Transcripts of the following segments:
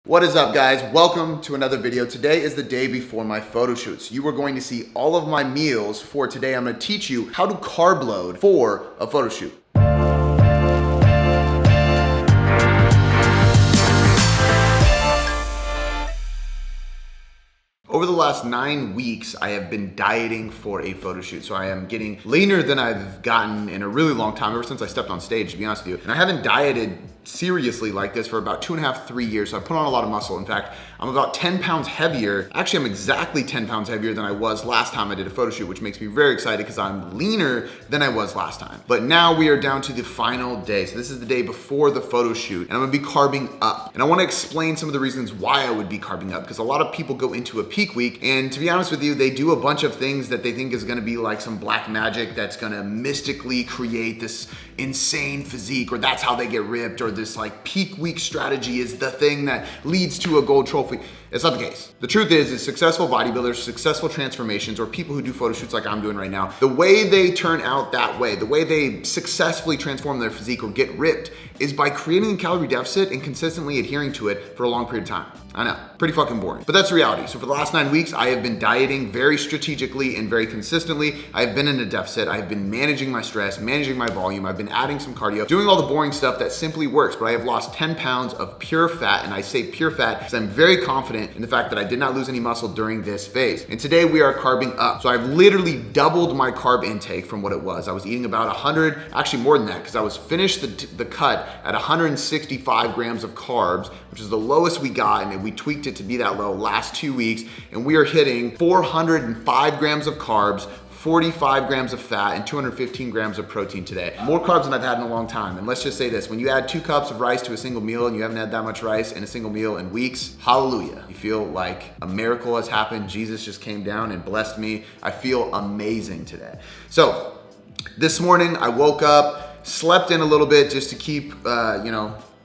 What is up, guys? Welcome to another video. Today is the day before my photo shoots. You are going to see all of my meals for today. I'm going to teach you how to carb load for a photo shoot. Over the last 9 weeks, I have been dieting for a photo shoot. So I am getting leaner than I've gotten in a really long time, ever since I stepped on stage, to be honest with you. And I haven't dieted seriously like this for about 2.5, 3 years. So I put on a lot of muscle. In fact, I'm about 10 pounds heavier. Actually, I'm exactly 10 pounds heavier than I was last time I did a photo shoot, which makes me very excited because I'm leaner than I was last time. But now we are down to the final day. So this is the day before the photo shoot, and I'm gonna be carbing up. And I wanna explain some of the reasons why I would be carbing up, because a lot of people go into a peak week, and to be honest with you, they do a bunch of things that they think is gonna be like some black magic that's gonna mystically create this insane physique, or that's how they get ripped, or this like peak week strategy is the thing that leads to a gold trophy. It's not the case. The truth is successful bodybuilders, successful transformations, or people who do photo shoots like I'm doing right now, the way they turn out that way, the way they successfully transform their physique or get ripped is by creating a calorie deficit and consistently adhering to it for a long period of time. I know, pretty fucking boring, but that's reality. So for the last 9 weeks, I have been dieting very strategically and very consistently. I've been in a deficit. I've been managing my stress, managing my volume. I've been adding some cardio, doing all the boring stuff that simply works, but I have lost 10 pounds of pure fat, and I say pure fat because I'm very confident in the fact that I did not lose any muscle during this phase. And today we are carbing up. So I've literally doubled my carb intake from what it was. I was eating about 100, actually more than that, because I was finished the cut at 165 grams of carbs, which is the lowest we got, and we tweaked it to be that low last 2 weeks, and we are hitting 405 grams of carbs, 45 grams of fat, and 215 grams of protein today. More carbs than I've had in a long time. And let's just say this, when you add 2 cups of rice to a single meal and you haven't had that much rice in a single meal in weeks, hallelujah. You feel like a miracle has happened. Jesus just came down and blessed me. I feel amazing today. So this morning I woke up, slept in a little bit just to keep,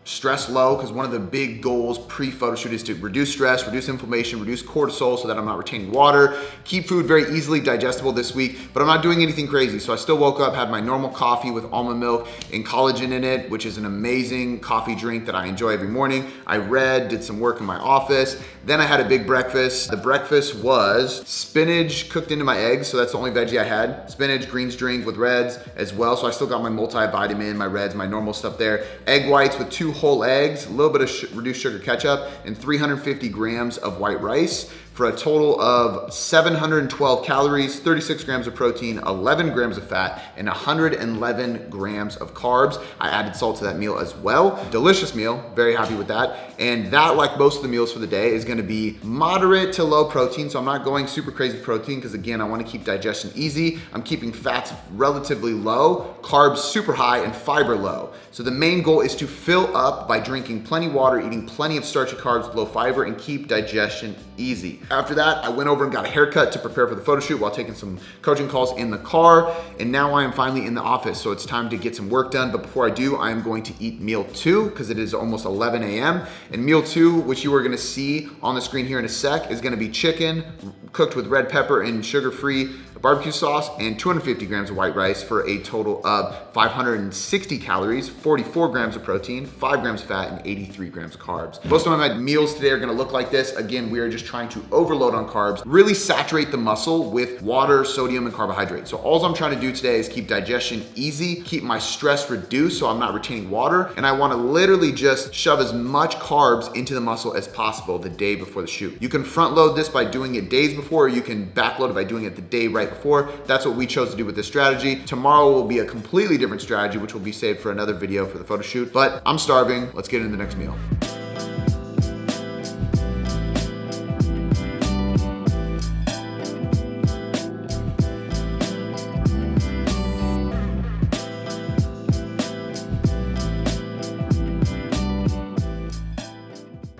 stress low, because one of the big goals pre-photo shoot is to reduce stress, reduce inflammation, reduce cortisol so that I'm not retaining water, keep food very easily digestible this week, but I'm not doing anything crazy. So I still woke up, had my normal coffee with almond milk and collagen in it, which is an amazing coffee drink that I enjoy every morning. I read, did some work in my office. Then I had a big breakfast. The breakfast was spinach cooked into my eggs, so that's the only veggie I had. Spinach, greens drink with reds as well. So I still got my multivitamin, my reds, my normal stuff there. Egg whites with 2 whole eggs, a little bit of reduced sugar ketchup, and 350 grams of white rice, for a total of 712 calories, 36 grams of protein, 11 grams of fat, and 111 grams of carbs. I added salt to that meal as well. Delicious meal, very happy with that. And that, like most of the meals for the day, is gonna be moderate to low protein. So I'm not going super crazy protein because, again, I wanna keep digestion easy. I'm keeping fats relatively low, carbs super high, and fiber low. So the main goal is to fill up by drinking plenty of water, eating plenty of starchy carbs with low fiber, and keep digestion easy. After that, I went over and got a haircut to prepare for the photo shoot while taking some coaching calls in the car. And now I am finally in the office, so it's time to get some work done. But before I do, I am going to eat meal 2 because it is almost 11 a.m. And meal 2, which you are gonna see on the screen here in a sec, is gonna be chicken cooked with red pepper and sugar-free barbecue sauce, and 250 grams of white rice, for a total of 560 calories, 44 grams of protein, 5 grams of fat, and 83 grams of carbs. Most of my meals today are gonna look like this. Again, we are just trying to overload on carbs, really saturate the muscle with water, sodium, and carbohydrates. So all I'm trying to do today is keep digestion easy, keep my stress reduced so I'm not retaining water, and I wanna literally just shove as much carbs into the muscle as possible the day before the shoot. You can front load this by doing it days before, or you can backload it by doing it the day right before. That's what we chose to do with this strategy. Tomorrow will be a completely different strategy, which will be saved for another video for the photo shoot. But I'm starving. Let's get into the next meal.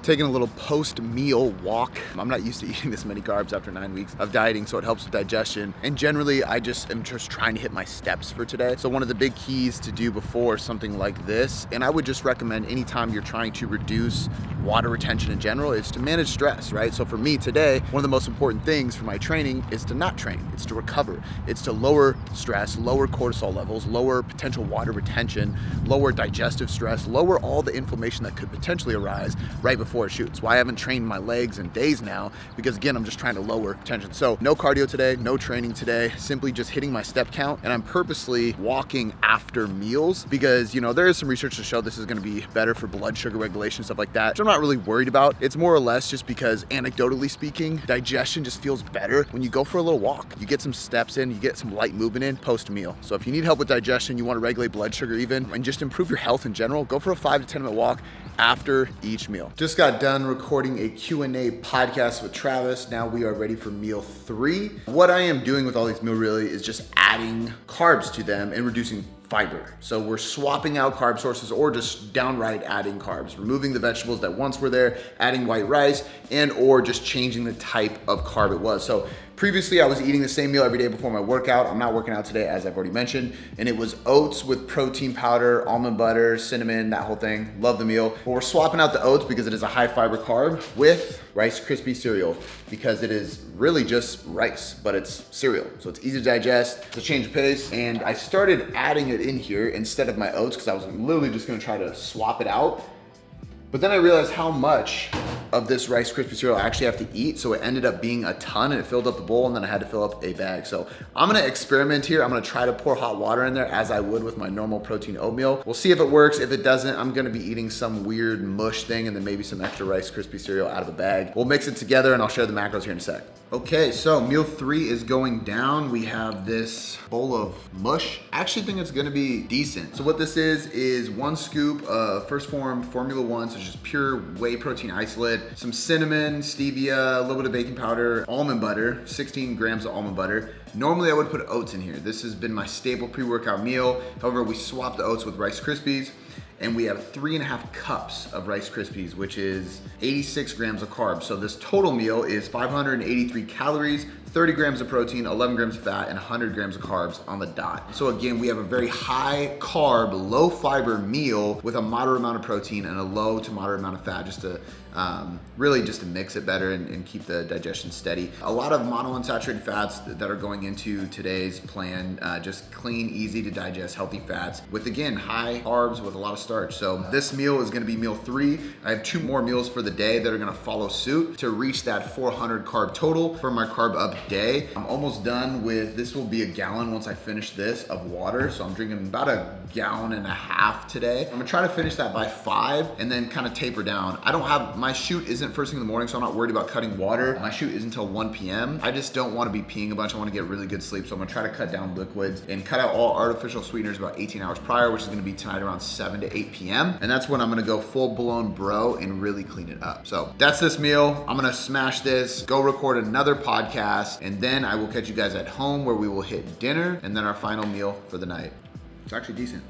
Taking a little post-meal walk. I'm not used to eating this many carbs after 9 weeks of dieting, so it helps with digestion. And generally, I just am just trying to hit my steps for today. So one of the big keys to do before something like this, and I would just recommend anytime you're trying to reduce water retention in general, is to manage stress, right? So for me today, one of the most important things for my training is to not train. It's to recover. It's to lower stress, lower cortisol levels, lower potential water retention, lower digestive stress, lower all the inflammation that could potentially arise right before before a shoot. It's why I haven't trained my legs in days now, because again, I'm just trying to lower tension. So no cardio today, no training today, simply just hitting my step count. And I'm purposely walking after meals because, you know, there is some research to show this is gonna be better for blood sugar regulation, stuff like that, which I'm not really worried about. It's more or less just because anecdotally speaking, digestion just feels better when you go for a little walk. You get some steps in, you get some light movement in post meal. So if you need help with digestion, you wanna regulate blood sugar even, and just improve your health in general, go for a 5 to 10 minute walk after each meal. Just got done recording a Q&A podcast with Travis. Now we are ready for meal 3. What I am doing with all these meals really is just adding carbs to them and reducing fiber. So we're swapping out carb sources or just downright adding carbs, removing the vegetables that once were there, adding white rice, and or just changing the type of carb it was. So previously I was eating the same meal every day before my workout. I'm not working out today, as I've already mentioned, and it was oats with protein powder, almond butter, cinnamon, that whole thing. Love the meal. But we're swapping out the oats because it is a high fiber carb with Rice Krispie cereal, because it is really just rice, but it's cereal. So it's easy to digest, it's a change of pace. And I started adding it in here instead of my oats because I was literally just gonna try to swap it out. But then I realized how much of this Rice Krispie cereal I actually have to eat. So it ended up being a ton, and it filled up the bowl, and then I had to fill up a bag. So I'm gonna experiment here. I'm gonna try to pour hot water in there as I would with my normal protein oatmeal. We'll see if it works. If it doesn't, I'm gonna be eating some weird mush thing and then maybe some extra Rice Krispie cereal out of a bag. We'll mix it together and I'll share the macros here in a sec. Okay, so meal 3 is going down. We have this bowl of mush. I actually think it's gonna be decent. So what this is 1 scoop of First Form Formula 1, so it's just pure whey protein isolate, some cinnamon, stevia, a little bit of baking powder, almond butter, 16 grams of almond butter. Normally I would put oats in here. This has been my staple pre-workout meal. However, we swapped the oats with Rice Krispies, and we have 3.5 cups of Rice Krispies, which is 86 grams of carbs. So this total meal is 583 calories, 30 grams of protein, 11 grams of fat, and 100 grams of carbs on the dot. So again, we have a very high carb, low fiber meal with a moderate amount of protein and a low to moderate amount of fat, just to really just to mix it better and keep the digestion steady. A lot of monounsaturated fats that are going into today's plan, just clean, easy to digest, healthy fats with, again, high carbs with a lot of starch. So this meal is gonna be meal 3. I have 2 more meals for the day that are gonna follow suit to reach that 400 carb total for my carb up day. I'm almost done with, this will be a gallon once I finish this of water. So I'm drinking about 1.5 gallons today. I'm gonna try to finish that by 5 and then kind of taper down. I don't have, my shoot isn't first thing in the morning, so I'm not worried about cutting water. My shoot isn't until 1 p.m. I just don't want to be peeing a bunch. I want to get really good sleep. So I'm gonna try to cut down liquids and cut out all artificial sweeteners about 18 hours prior, which is gonna be tonight around 7 to 8 p.m. And that's when I'm gonna go full blown bro and really clean it up. So that's this meal. I'm gonna smash this, go record another podcast, and then I will catch you guys at home where we will hit dinner and then our final meal for the night. It's actually decent.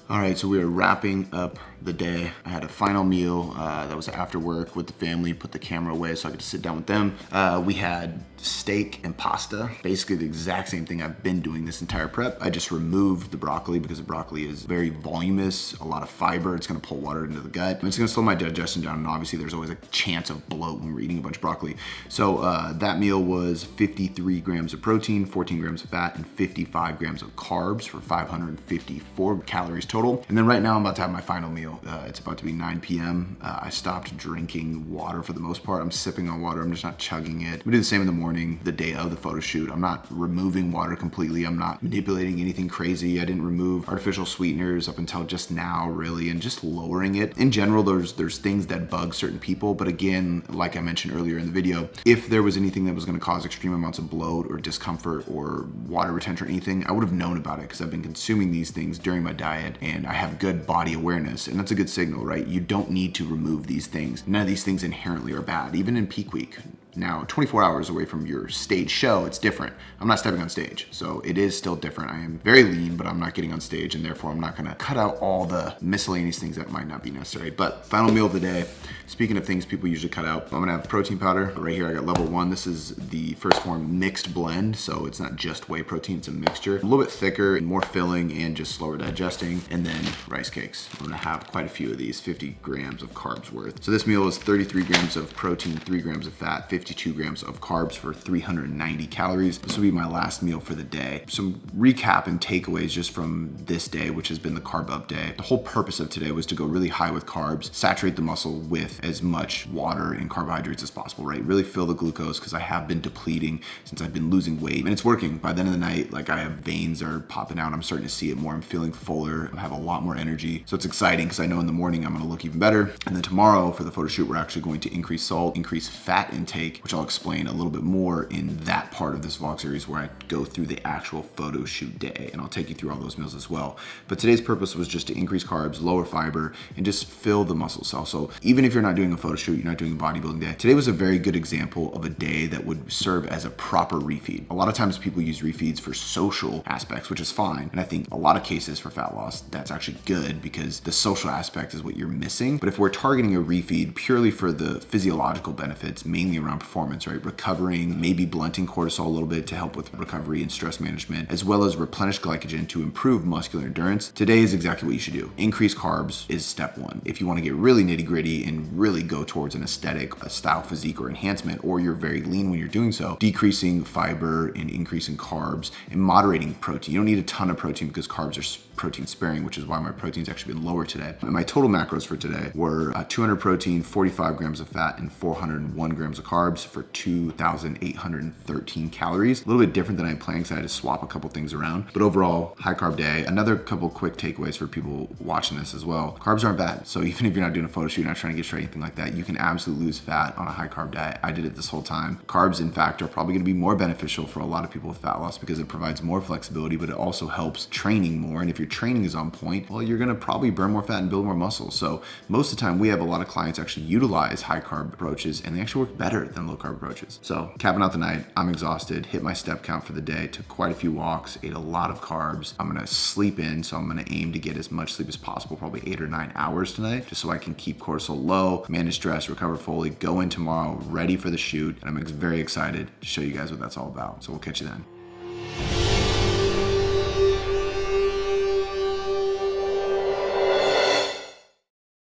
All right, so we are wrapping up the day. I had a final meal that was after work with the family, put the camera away so I could sit down with them. We had steak and pasta, basically the exact same thing I've been doing this entire prep. I just removed the broccoli because the broccoli is very voluminous, a lot of fiber. It's gonna pull water into the gut. And it's gonna slow my digestion down, and obviously there's always a chance of bloat when we're eating a bunch of broccoli. So that meal was 53 grams of protein, 14 grams of fat, and 55 grams of carbs for 554 calories total. And then right now I'm about to have my final meal. It's about to be 9 p.m. I stopped drinking water for the most part. I'm sipping on water, I'm just not chugging it. We do the same in the morning, the day of the photo shoot. I'm not removing water completely. I'm not manipulating anything crazy. I didn't remove artificial sweeteners up until just now, really, and just lowering it. In general, there's things that bug certain people, but again, like I mentioned earlier in the video, if there was anything that was gonna cause extreme amounts of bloat or discomfort or water retention or anything, I would have known about it because I've been consuming these things during my diet and I have good body awareness, and that's a good signal, right? You don't need to remove these things. None of these things inherently are bad, even in peak week. Now, 24 hours away from your stage show, it's different. I'm not stepping on stage, so it is still different. I am very lean, but I'm not getting on stage, and therefore I'm not gonna cut out all the miscellaneous things that might not be necessary. But final meal of the day, speaking of things people usually cut out, I'm gonna have protein powder. Right here, I got level 1. This is the First Form mixed blend, so it's not just whey protein, it's a mixture. A little bit thicker and more filling and just slower digesting. And then rice cakes. I'm gonna have quite a few of these, 50 grams of carbs worth. So this meal is 33 grams of protein, 3 grams of fat, 15 52 grams of carbs for 390 calories. This will be my last meal for the day. Some recap and takeaways just from this day, which has been the carb up day. The whole purpose of today was to go really high with carbs, saturate the muscle with as much water and carbohydrates as possible, right? Really fill the glucose because I have been depleting since I've been losing weight, and it's working. By the end of the night, like, I have veins are popping out. I'm starting to see it more. I'm feeling fuller. I have a lot more energy. So it's exciting because I know in the morning I'm going to look even better. And then tomorrow for the photo shoot, we're actually going to increase salt, increase fat intake, which I'll explain a little bit more in that part of this vlog series where I go through the actual photo shoot day, and I'll take you through all those meals as well. But today's purpose was just to increase carbs, lower fiber, and just fill the muscle cell. So even if you're not doing a photo shoot, you're not doing a bodybuilding day, today was a very good example of a day that would serve as a proper refeed. A lot of times people use refeeds for social aspects, which is fine. And I think a lot of cases for fat loss, that's actually good because the social aspect is what you're missing. But if we're targeting a refeed purely for the physiological benefits, mainly around performance, right? Recovering, maybe blunting cortisol a little bit to help with recovery and stress management, as well as replenish glycogen to improve muscular endurance, today is exactly what you should do. Increase carbs is step one. If you want to get really nitty gritty and really go towards an aesthetic, a style, physique, or enhancement, or you're very lean when you're doing so, decreasing fiber and increasing carbs and moderating protein. You don't need a ton of protein because carbs are protein sparing, which is why my protein's actually been lower today. And my total macros for today were 200 protein, 45 grams of fat, and 401 grams of carbs for 2,813 calories. A little bit different than I planned because I had to swap a couple things around. But overall, high carb day. Another couple quick takeaways for people watching this as well. Carbs aren't bad. So even if you're not doing a photo shoot, not trying to get straight, anything like that, you can absolutely lose fat on a high carb diet. I did it this whole time. Carbs, in fact, are probably going to be more beneficial for a lot of people with fat loss because it provides more flexibility, but it also helps training more. And if your training is on point, well, you're going to probably burn more fat and build more muscle. So most of the time we have a lot of clients actually utilize high carb approaches and they actually work better than low carb approaches. So capping out the night, I'm exhausted, hit my step count for the day, took quite a few walks, ate a lot of carbs. I'm going to sleep in. So I'm going to aim to get as much sleep as possible, probably 8 or 9 hours tonight, just so I can keep cortisol low, manage stress, recover fully, go in tomorrow ready for the shoot. And I'm very excited to show you guys what that's all about. So we'll catch you then.